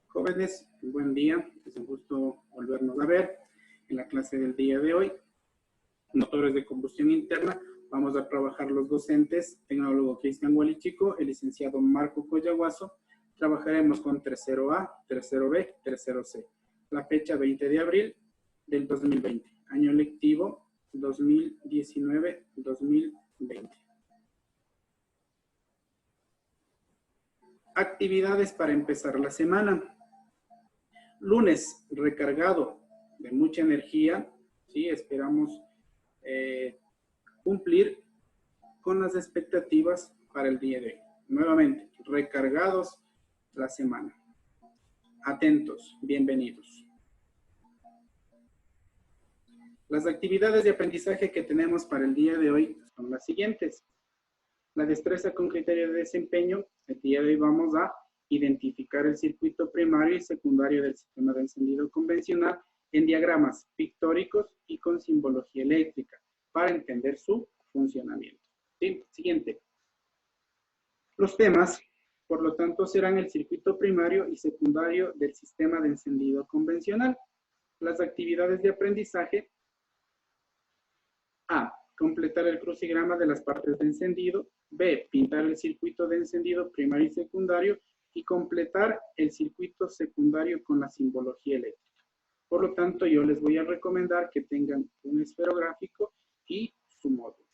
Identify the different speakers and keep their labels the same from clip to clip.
Speaker 1: Jóvenes, buen día. Es un gusto volvernos a ver en la clase del día de hoy. Motores de combustión interna. Vamos a trabajar los docentes, tecnólogo Cristian Hualichico, el licenciado Marco Coyaguazo. Trabajaremos con tercero A, tercero B, tercero C. La fecha 20 de abril del 2020. Año lectivo 2019-2020. Actividades para empezar la semana. Lunes, recargado de mucha energía, ¿sí? Esperamos cumplir con las expectativas para el día de hoy. Nuevamente, recargados la semana. Atentos, bienvenidos. Las actividades de aprendizaje que tenemos para el día de hoy son las siguientes. La destreza con criterio de desempeño. El día de hoy vamos a identificar el circuito primario y secundario del sistema de encendido convencional en diagramas pictóricos y con simbología eléctrica para entender su funcionamiento. ¿Sí? Siguiente. Los temas, por lo tanto, serán el circuito primario y secundario del sistema de encendido convencional. Las actividades de aprendizaje. A. Completar el crucigrama de las partes de encendido. B. Pintar el circuito de encendido primario y secundario y completar el circuito secundario con la simbología eléctrica. Por lo tanto, yo les voy a recomendar que tengan un esferográfico y su módulo.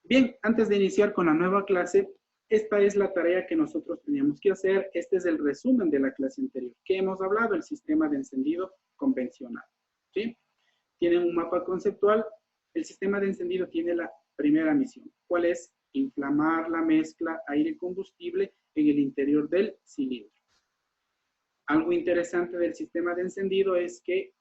Speaker 1: Bien, antes de iniciar con la nueva clase, esta es la tarea que nosotros teníamos que hacer. Este es el resumen de la clase anterior. ¿Qué hemos hablado? El sistema de encendido convencional. ¿Sí? Tienen un mapa conceptual. El sistema de encendido tiene la primera misión. ¿Cuál es? Inflamar la mezcla aire-combustible en el interior del cilindro. Algo interesante del sistema de encendido es que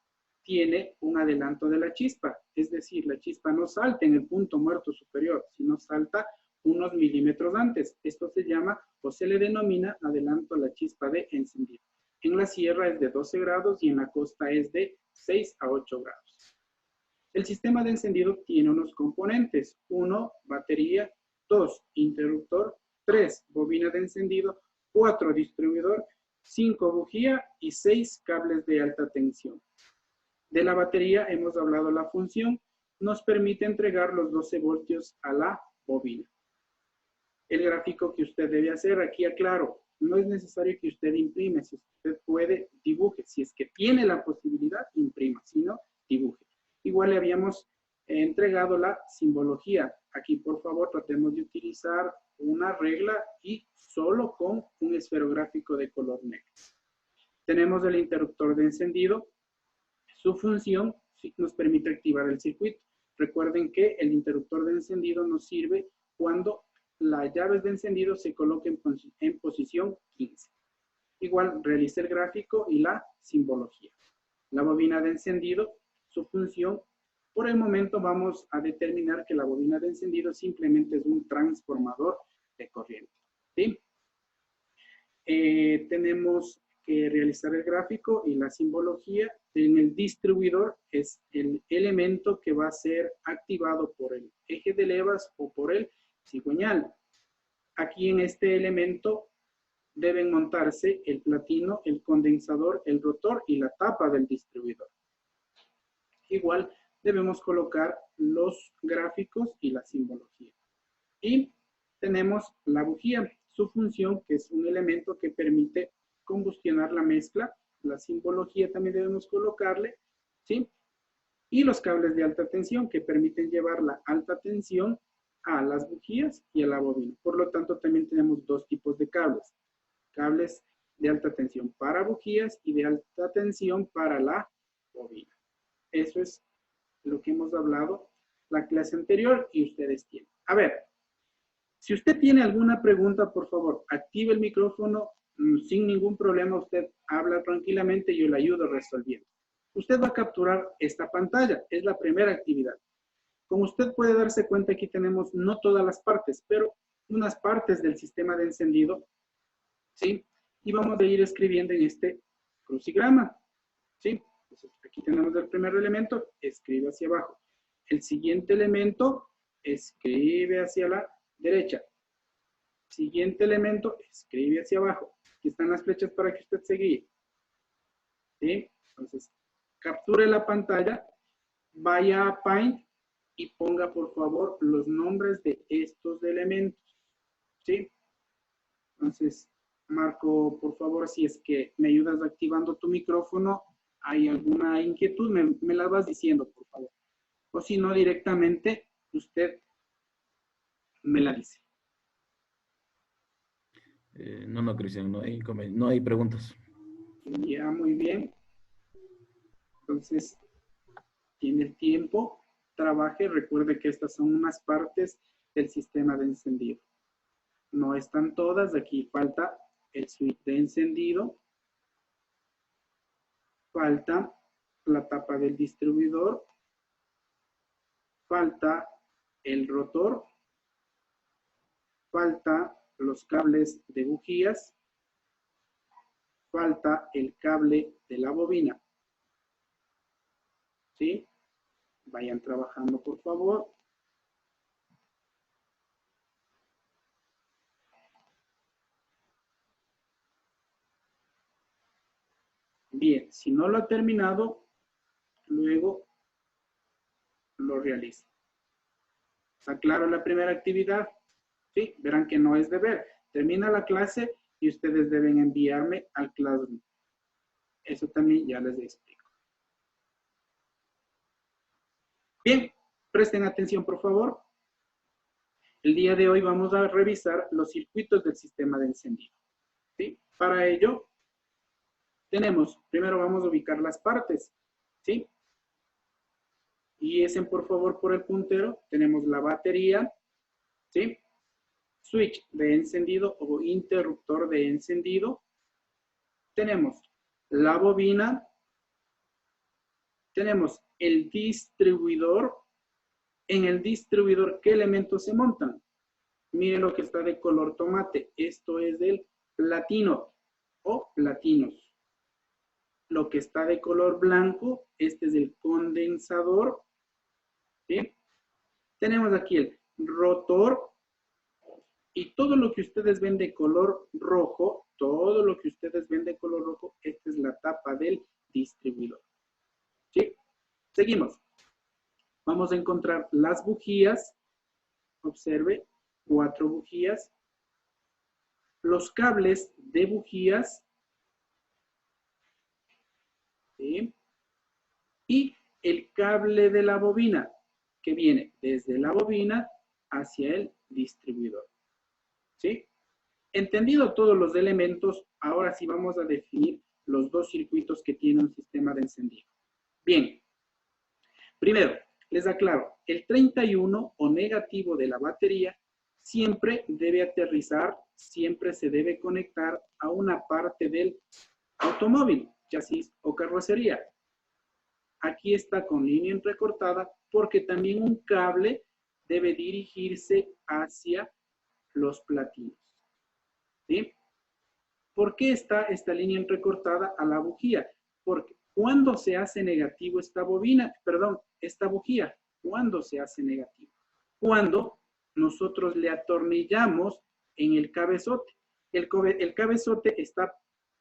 Speaker 1: tiene un adelanto de la chispa. Es decir, la chispa no salta en el punto muerto superior, sino salta unos milímetros antes. Esto se llama o se le denomina adelanto a la chispa de encendido. En la sierra es de 12 grados y en la costa es de 6 a 8 grados. El sistema de encendido tiene unos componentes. 1, batería. 2, interruptor. 3, bobina de encendido. 4, distribuidor. 5, bujía. Y 6, cables de alta tensión. De la batería hemos hablado la función. Nos permite entregar los 12 voltios a la bobina. El gráfico que usted debe hacer, aquí aclaro, no es necesario que usted imprime. Si usted puede, dibuje. Si es que tiene la posibilidad, imprima. Si no, dibuje. Igual le habíamos entregado la simbología. Aquí, por favor, tratemos de utilizar una regla y solo con un esferográfico de color negro. Tenemos el interruptor de encendido. Su función nos permite activar el circuito. Recuerden que el interruptor de encendido nos sirve cuando las llaves de encendido se coloquen en posición 15. Igual, realice el gráfico y la simbología. La bobina de encendido. Su función, por el momento vamos a determinar que la bobina de encendido simplemente es un transformador de corriente. ¿Sí? Tenemos que realizar el gráfico y la simbología. En el distribuidor es el elemento que va a ser activado por el eje de levas o por el cigüeñal. Aquí en este elemento deben montarse el platino, el condensador, el rotor y la tapa del distribuidor. Igual debemos colocar los gráficos y la simbología. Y tenemos la bujía, su función, que es un elemento que permite combustionar la mezcla. La simbología también debemos colocarle, ¿sí? Y los cables de alta tensión que permiten llevar la alta tensión a las bujías y a la bobina. Por lo tanto, también tenemos dos tipos de cables. Cables de alta tensión para bujías y de alta tensión para la bobina. Eso es lo que hemos hablado la clase anterior y ustedes tienen. A ver, si usted tiene alguna pregunta, por favor, active el micrófono sin ningún problema. Usted habla tranquilamente y yo le ayudo resolviendo. Usted va a capturar esta pantalla. Es la primera actividad. Como usted puede darse cuenta, aquí tenemos no todas las partes, pero unas partes del sistema de encendido, ¿sí? Y vamos a ir escribiendo en este crucigrama, ¿sí? Entonces, aquí tenemos el primer elemento, escribe hacia abajo. El siguiente elemento, escribe hacia la derecha. Siguiente elemento, escribe hacia abajo. Aquí están las flechas para que usted se guíe. ¿Sí? Entonces, capture la pantalla, vaya a Paint y ponga por favor los nombres de estos elementos. ¿Sí? Entonces, Marco, por favor, si es que me ayudas activando tu micrófono, hay alguna inquietud, me la vas diciendo, por favor. O si no, directamente usted me la dice.
Speaker 2: No, Cristian, no hay preguntas.
Speaker 1: Ya, muy bien. Entonces, tiene el tiempo, trabaje, recuerde que estas son unas partes del sistema de encendido. No están todas, aquí falta el switch de encendido, falta la tapa del distribuidor, falta el rotor, falta los cables de bujías, falta el cable de la bobina. ¿Sí? Vayan trabajando, por favor. Bien, si no lo ha terminado, luego lo realiza. ¿Está claro la primera actividad? Sí, verán que no es deber. Termina la clase y ustedes deben enviarme al Classroom. Eso también ya les explico. Bien, presten atención, por favor. El día de hoy vamos a revisar los circuitos del sistema de encendido. ¿Sí? Para ello, primero vamos a ubicar las partes. ¿Sí? Guíense, por favor, por el puntero. Tenemos la batería. ¿Sí? Switch de encendido o interruptor de encendido. Tenemos la bobina. Tenemos el distribuidor. En el distribuidor, ¿qué elementos se montan? Miren lo que está de color tomate. Esto es del platino o platinos. Lo que está de color blanco, este es el condensador. ¿Sí? Tenemos aquí el rotor. Y todo lo que ustedes ven de color rojo, esta es la tapa del distribuidor. ¿Sí? Seguimos. Vamos a encontrar las bujías. Observe, 4 bujías. Los cables de bujías. ¿Sí? Y el cable de la bobina, que viene desde la bobina hacia el distribuidor. ¿Sí? Entendido todos los elementos, ahora sí vamos a definir los dos circuitos que tiene un sistema de encendido. Bien. Primero, les aclaro, el 31 o negativo de la batería siempre debe aterrizar, siempre se debe conectar a una parte del automóvil, chasis o carrocería. Aquí está con línea entrecortada porque también un cable debe dirigirse hacia los platinos. ¿Sí? ¿Por qué está esta línea entrecortada a la bujía? Porque cuando se hace negativo esta bujía, ¿cuándo se hace negativo? Cuando nosotros le atornillamos en el cabezote. El cabezote está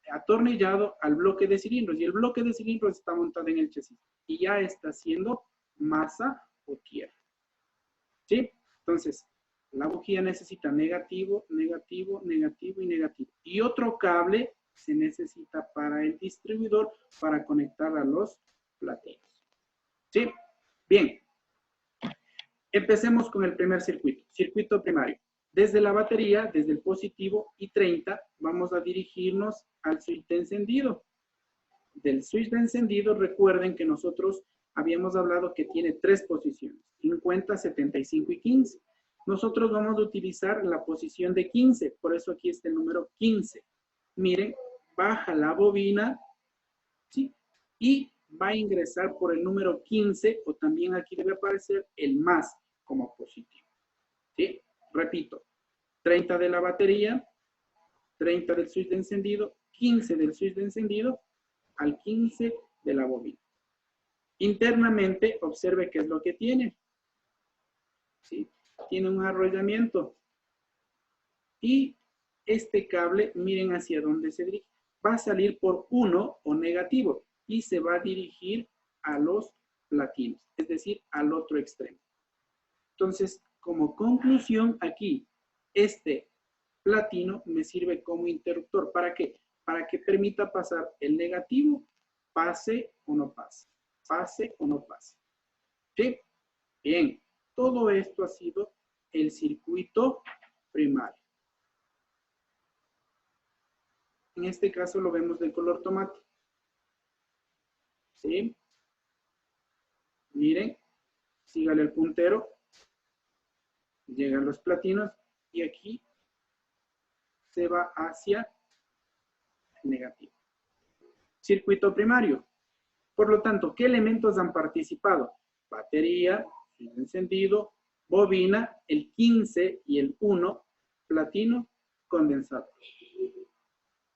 Speaker 1: atornillado al bloque de cilindros y el bloque de cilindros está montado en el chasis y ya está haciendo masa o tierra. ¿Sí? Entonces, la bujía necesita negativo, negativo, negativo y negativo. Y otro cable se necesita para el distribuidor para conectar a los platinos. ¿Sí? Bien. Empecemos con el primer circuito. Circuito primario. Desde la batería, desde el positivo y 30, vamos a dirigirnos al switch de encendido. Del switch de encendido, recuerden que nosotros habíamos hablado que tiene 3 posiciones, 50, 75 y 15. Nosotros vamos a utilizar la posición de 15, por eso aquí está el número 15. Miren, baja la bobina, ¿sí? Y va a ingresar por el número 15, o también aquí debe aparecer el más como positivo. ¿Sí? Repito, 30 de la batería, 30 del switch de encendido, 15 del switch de encendido, al 15 de la bobina. Internamente, observe qué es lo que tiene. ¿Sí? Tiene un arrollamiento. Y este cable, miren hacia dónde se dirige. Va a salir por 1 o negativo y se va a dirigir a los platinos, es decir, al otro extremo. Entonces, como conclusión, aquí, este platino me sirve como interruptor. ¿Para qué? Para que permita pasar el negativo, pase o no pase, pase o no pase. ¿Sí? Bien, todo esto ha sido el circuito primario. En este caso lo vemos de color tomate. ¿Sí? Miren, sígale el puntero. Llegan los platinos y aquí se va hacia el negativo. Circuito primario. Por lo tanto, ¿qué elementos han participado? Batería, el encendido, bobina, el 15 y el 1, platino, condensador.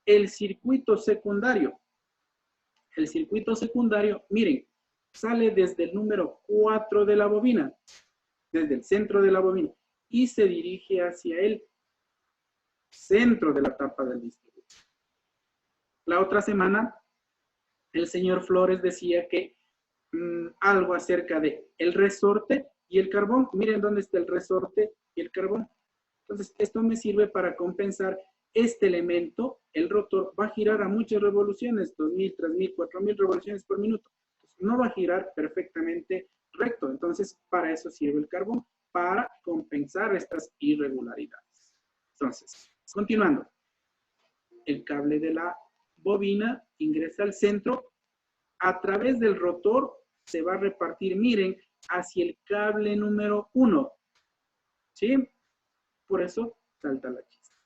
Speaker 1: El circuito secundario. El circuito secundario, miren, sale desde el número 4 de la bobina, desde el centro de la bobina, y se dirige hacia el centro de la tapa del distribuidor. La otra semana, el señor Flores decía que algo acerca de el resorte y el carbón. Miren dónde está el resorte y el carbón. Entonces, esto me sirve para compensar este elemento. El rotor va a girar a muchas revoluciones, 2000, 3000, 4000 revoluciones por minuto. Entonces, no va a girar perfectamente recto. Entonces, para eso sirve el carbón, para compensar estas irregularidades. Entonces, continuando. El cable de la bobina ingresa al centro. A través del rotor se va a repartir, miren, hacia el cable número 1. ¿Sí? Por eso salta la chispa.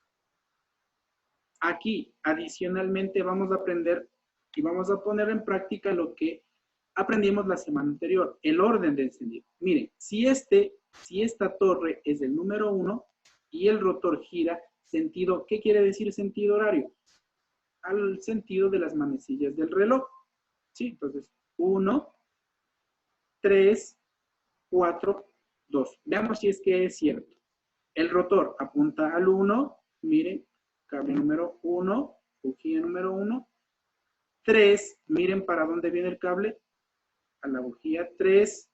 Speaker 1: Aquí, adicionalmente, vamos a aprender y vamos a poner en práctica lo que aprendimos la semana anterior, el orden de encendido. Miren, si esta torre es el número 1 y el rotor gira sentido, ¿qué quiere decir sentido horario? Al sentido de las manecillas del reloj. ¿Sí? Entonces, 1, 3, 4, 2. Veamos si es que es cierto. El rotor apunta al 1, miren, cable número 1, bujía número 1. 3, miren para dónde viene el cable, a la bujía 3,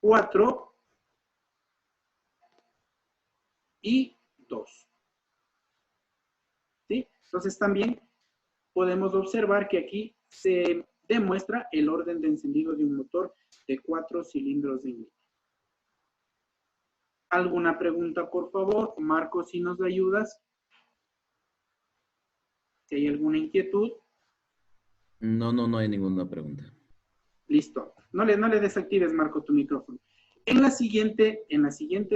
Speaker 1: 4 y 2. ¿Sí? Entonces también podemos observar que aquí se demuestra el orden de encendido de un motor de 4 cilindros de línea. ¿Alguna pregunta, por favor? Marcos, si nos ayudas. Si hay alguna inquietud.
Speaker 2: No hay ninguna pregunta.
Speaker 1: Listo. No le desactives, Marco, tu micrófono. En la siguiente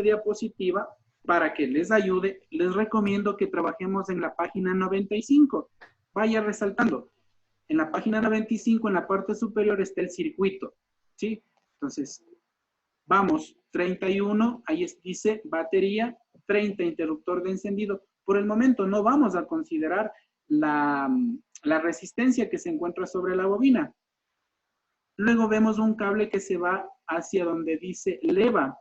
Speaker 1: diapositiva, para que les ayude, les recomiendo que trabajemos en la página 95. Vaya resaltando. En la página 95, en la parte superior, está el circuito. ¿Sí? Entonces, vamos, 31, ahí dice batería, 30, interruptor de encendido. Por el momento no vamos a considerar la resistencia que se encuentra sobre la bobina. Luego vemos un cable que se va hacia donde dice leva,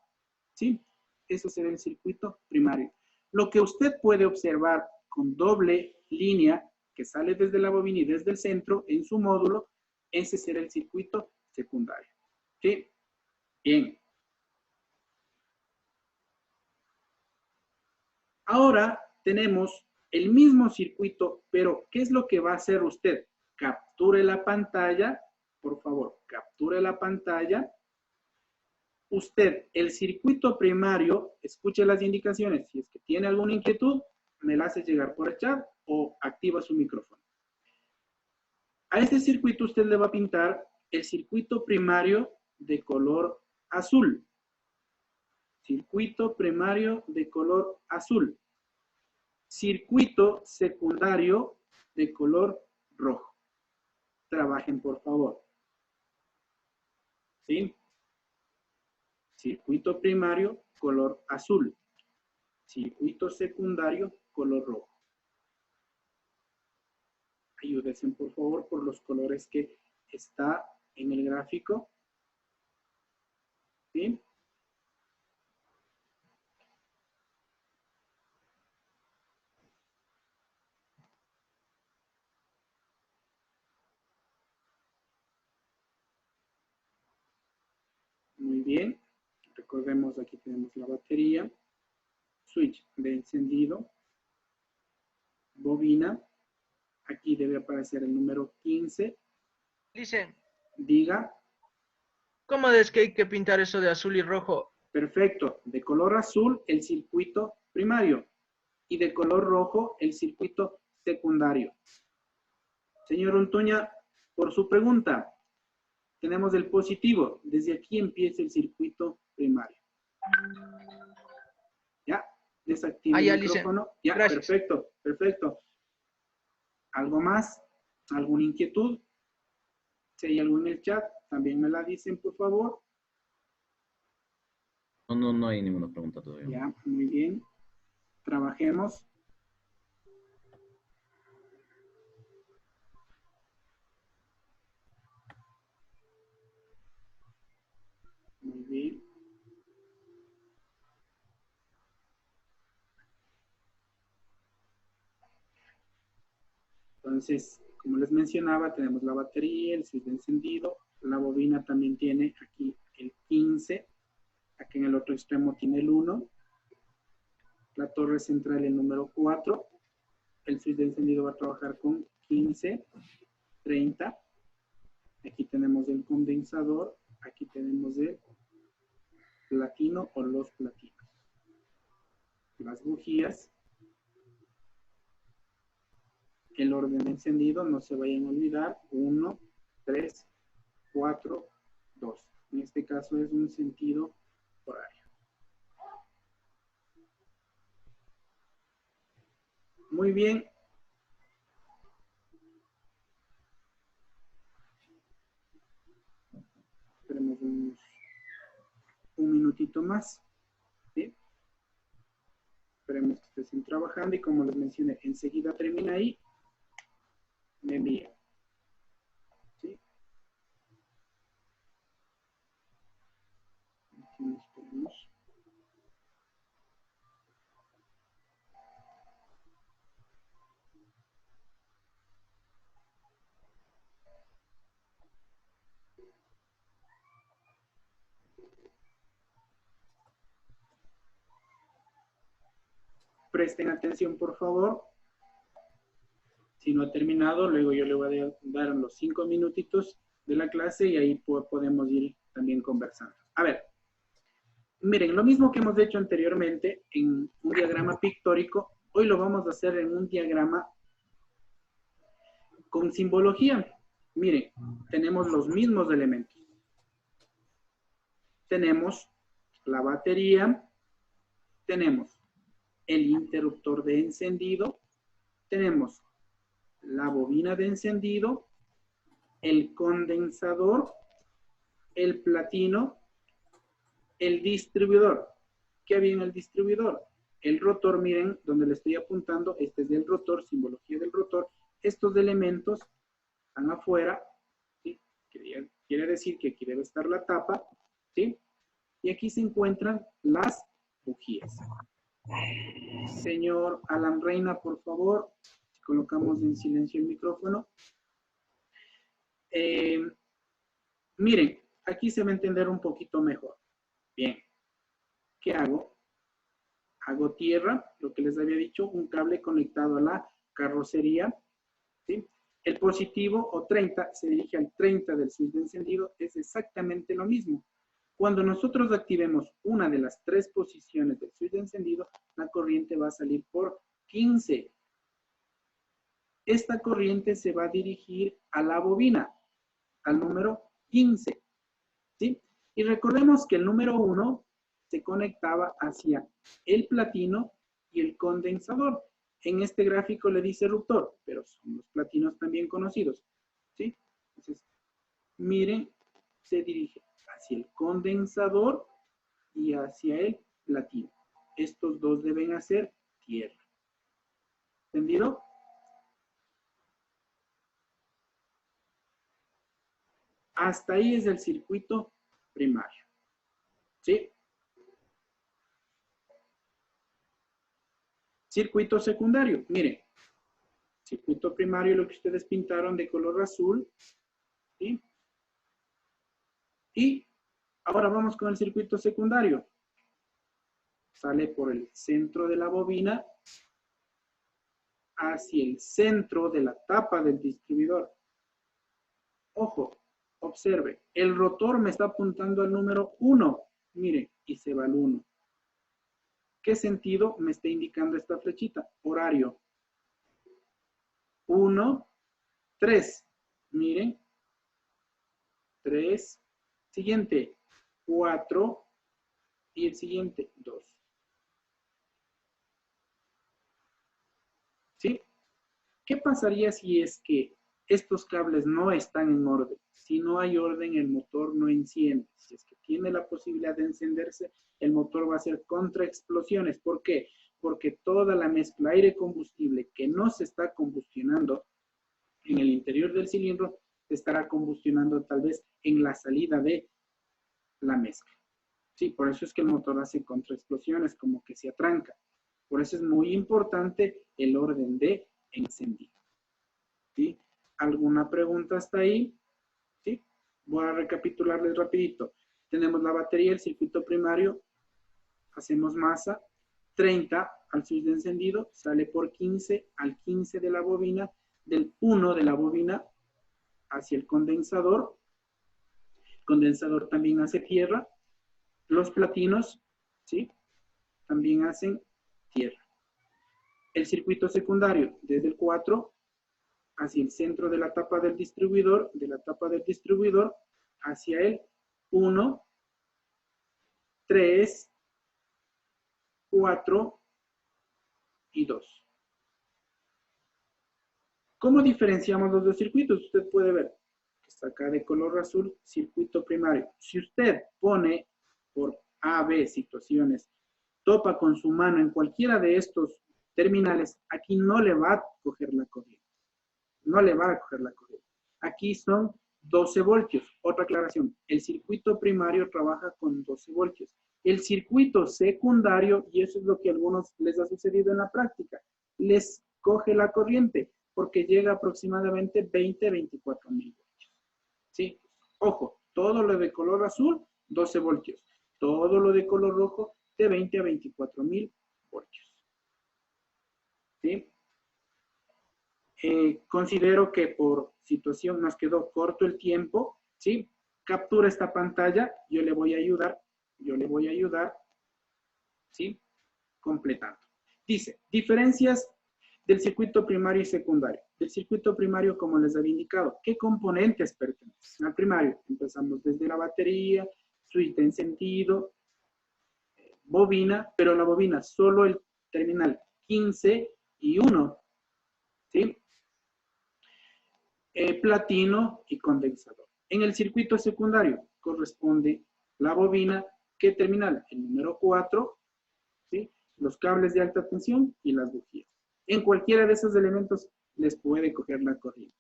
Speaker 1: ¿sí? Eso será el circuito primario. Lo que usted puede observar con doble línea que sale desde la bobina y desde el centro en su módulo, ese será el circuito secundario. ¿Sí? Bien. Ahora tenemos el mismo circuito, pero ¿qué es lo que va a hacer usted? Capture la pantalla, por favor, capture la pantalla. Usted, el circuito primario, escuche las indicaciones. Si es que tiene alguna inquietud, me la hace llegar por el chat o activa su micrófono. A este circuito usted le va a pintar el circuito primario de color azul. Circuito primario de color azul. Circuito secundario de color rojo. Trabajen, por favor. ¿Sí? Circuito primario, color azul. Circuito secundario, color rojo. Ayúdense, por favor, por los colores que está en el gráfico. ¿Sí? Muy bien. Recordemos, aquí tenemos la batería, switch de encendido, bobina. Aquí debe aparecer el número 15.
Speaker 3: Dicen,
Speaker 1: Diga.
Speaker 3: ¿cómo es que hay que pintar eso de azul y rojo?
Speaker 1: Perfecto. De color azul, el circuito primario. Y de color rojo, el circuito secundario. Señor Untuña, por su pregunta, tenemos el positivo. Desde aquí empieza el circuito primario. ¿Ya? Desactiva
Speaker 3: Ah, ya,
Speaker 1: el micrófono. Ya,
Speaker 3: gracias.
Speaker 1: perfecto, perfecto. ¿Algo más? ¿Alguna inquietud? Si hay algo en el chat, también me la dicen, por favor.
Speaker 2: No hay ninguna pregunta todavía.
Speaker 1: Ya, muy bien. Trabajemos. Muy bien. Entonces, como les mencionaba, tenemos la batería, el switch de encendido, la bobina también tiene aquí el 15, aquí en el otro extremo tiene el 1, la torre central el número 4, el switch de encendido va a trabajar con 15, 30, aquí tenemos el condensador, aquí tenemos el platino o los platinos. Las bujías, el orden de encendido, no se vayan a olvidar, 1, 3, 4, 2. En este caso es un sentido horario. Muy bien. Esperemos un minutito más. ¿Sí? Esperemos que estén trabajando y como les mencioné, enseguida termina ahí. Me envía. ¿Sí? Aquí esperemos. Presten atención, por favor. Si no ha terminado, luego yo le voy a dar los 5 minutitos de la clase y ahí podemos ir también conversando. A ver, miren, lo mismo que hemos hecho anteriormente en un diagrama pictórico, hoy lo vamos a hacer en un diagrama con simbología. Miren, tenemos los mismos elementos. Tenemos la batería, tenemos el interruptor de encendido, tenemos la bobina de encendido, el condensador, el platino, el distribuidor. ¿Qué había en el distribuidor? El rotor, miren, donde le estoy apuntando, este es del rotor, simbología del rotor. Estos elementos están afuera, ¿sí? Quiere decir que aquí debe estar la tapa, ¿sí? Y aquí se encuentran las bujías. Señor Alan Reina, por favor, si colocamos en silencio el micrófono. Miren, aquí se va a entender un poquito mejor. Bien, ¿qué hago? Hago tierra, lo que les había dicho, un cable conectado a la carrocería, ¿sí? El positivo o 30 se dirige al 30 del switch de encendido, es exactamente lo mismo. Cuando nosotros activemos una de las 3 posiciones del switch de encendido, la corriente va a salir por 15. Esta corriente se va a dirigir a la bobina, al número 15. ¿Sí? Y recordemos que el número 1 se conectaba hacia el platino y el condensador. En este gráfico le dice eruptor, pero son los platinos también conocidos. ¿Sí? Entonces, miren, se dirige hacia el condensador y hacia el platino. Estos dos deben hacer tierra. ¿Entendido? Hasta ahí es el circuito primario. ¿Sí? Circuito secundario. Miren, circuito primario, lo que ustedes pintaron de color azul. ¿Sí? Y Ahora vamos con el circuito secundario. Sale por el centro de la bobina hacia el centro de la tapa del distribuidor. Ojo, observe, el rotor me está apuntando al número 1. Mire, y se va al 1. ¿Qué sentido me está indicando esta flechita? Horario. 1, 3. Miren. 3. Siguiente, 4. Y el siguiente, 2. ¿Sí? ¿Qué pasaría si es que estos cables no están en orden? Si no hay orden, el motor no enciende. Si es que tiene la posibilidad de encenderse, el motor va a hacer contraexplosiones. ¿Por qué? Porque toda la mezcla aire-combustible que no se está combustionando en el interior del cilindro, se estará combustionando tal vez en la salida de la mezcla. Sí, por eso es que el motor hace contraexplosiones, como que se atranca. Por eso es muy importante el orden de encendido. ¿Sí? ¿Alguna pregunta hasta ahí? ¿Sí? Voy a recapitularles rapidito. Tenemos la batería, el circuito primario, hacemos masa, 30 al switch de encendido, sale por 15 al 15 de la bobina, del 1 de la bobina hacia el condensador. El condensador también hace tierra. Los platinos, ¿sí? También hacen tierra. El circuito secundario, desde el 4 hacia el centro de la tapa del distribuidor, hacia el 1, 3, 4 y 2. ¿Cómo diferenciamos los dos circuitos? Usted puede ver que está acá de color azul, circuito primario. Si usted pone por A, B situaciones, topa con su mano en cualquiera de estos terminales, aquí no le va a coger la corriente. No le va a coger la corriente. Aquí son 12 voltios. Otra aclaración, el circuito primario trabaja con 12 voltios. El circuito secundario, y eso es lo que a algunos les ha sucedido en la práctica, les coge la corriente porque llega aproximadamente 20-24 mil voltios. ¿Sí? Ojo, todo lo de color azul, 12 voltios. Todo lo de color rojo, de 20 a 24 mil voltios. ¿Sí? Considero que por situación nos quedó corto el tiempo, ¿sí? Captura esta pantalla, yo le voy a ayudar, ¿sí? Completando. Dice, diferencias del circuito primario y secundario. Del circuito primario, como les había indicado, ¿qué componentes pertenecen al primario? Empezamos desde la batería, switch de encendido, bobina, pero la bobina solo el terminal 15 y 1, ¿sí? Platino y condensador. En el circuito secundario corresponde la bobina, ¿qué terminal? El número 4, ¿sí? Los cables de alta tensión y las bujías. En cualquiera de esos elementos les puede coger la corriente,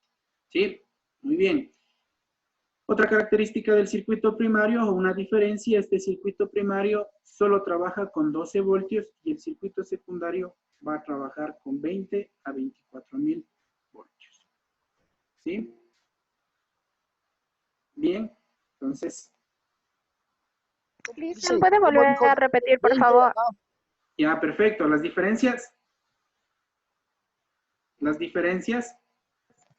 Speaker 1: ¿sí? Muy bien. Otra característica del circuito primario o una diferencia, este circuito primario solo trabaja con 12 voltios y el circuito secundario va a trabajar con 20 a 24 mil voltios. ¿Sí? Bien, entonces.
Speaker 4: Cristian, ¿puede volver a repetir, por favor?
Speaker 1: Ya, perfecto. ¿Las diferencias?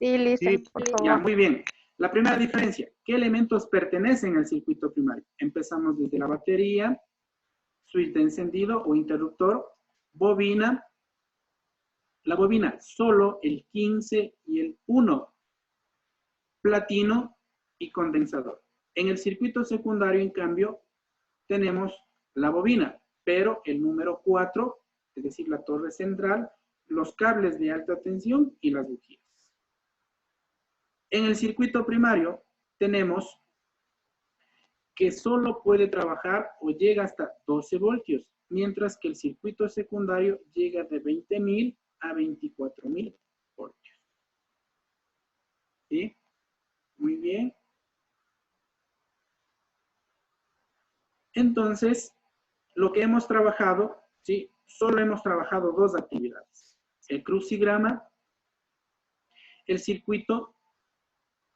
Speaker 4: Sí, listo, por
Speaker 1: Ya,
Speaker 4: favor.
Speaker 1: muy bien. La primera diferencia, ¿qué elementos pertenecen al circuito primario? Empezamos desde la batería, switch de encendido o interruptor, bobina, la bobina solo el 15 y el 1, platino y condensador. En el circuito secundario, en cambio, tenemos la bobina, pero el número 4, es decir, la torre central, los cables de alta tensión y las bujías. En el circuito primario tenemos que solo puede trabajar o llega hasta 12 voltios, mientras que el circuito secundario llega de 20.000 a 24.000 voltios. ¿Sí? Muy bien. Entonces, lo que hemos trabajado, ¿sí? Solo hemos trabajado dos actividades. El crucigrama, el circuito,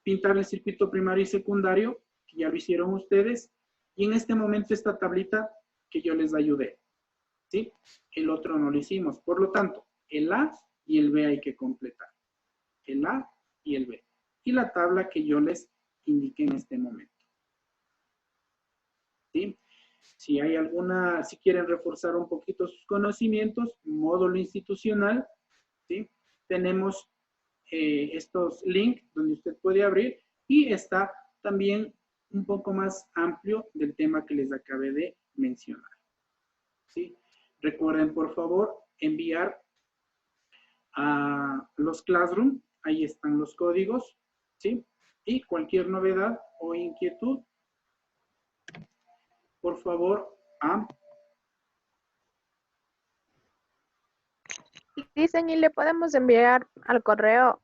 Speaker 1: pintar el circuito primario y secundario, que ya lo hicieron ustedes, Y en este momento esta tablita que yo les ayudé, ¿sí? El otro no lo hicimos. Por lo tanto, el A y el B hay que completar. El A y el B. Y la tabla que yo les indiqué en este momento. ¿Sí? Si hay alguna, si quieren reforzar un poquito sus conocimientos, módulo institucional, ¿sí? Tenemos estos links donde usted puede abrir y está también un poco más amplio del tema que les acabé de mencionar. ¿Sí? Recuerden, por favor, enviar a los Classroom, ahí están los códigos, ¿sí? Y cualquier novedad o inquietud, por favor,
Speaker 4: Dicen y le podemos enviar al correo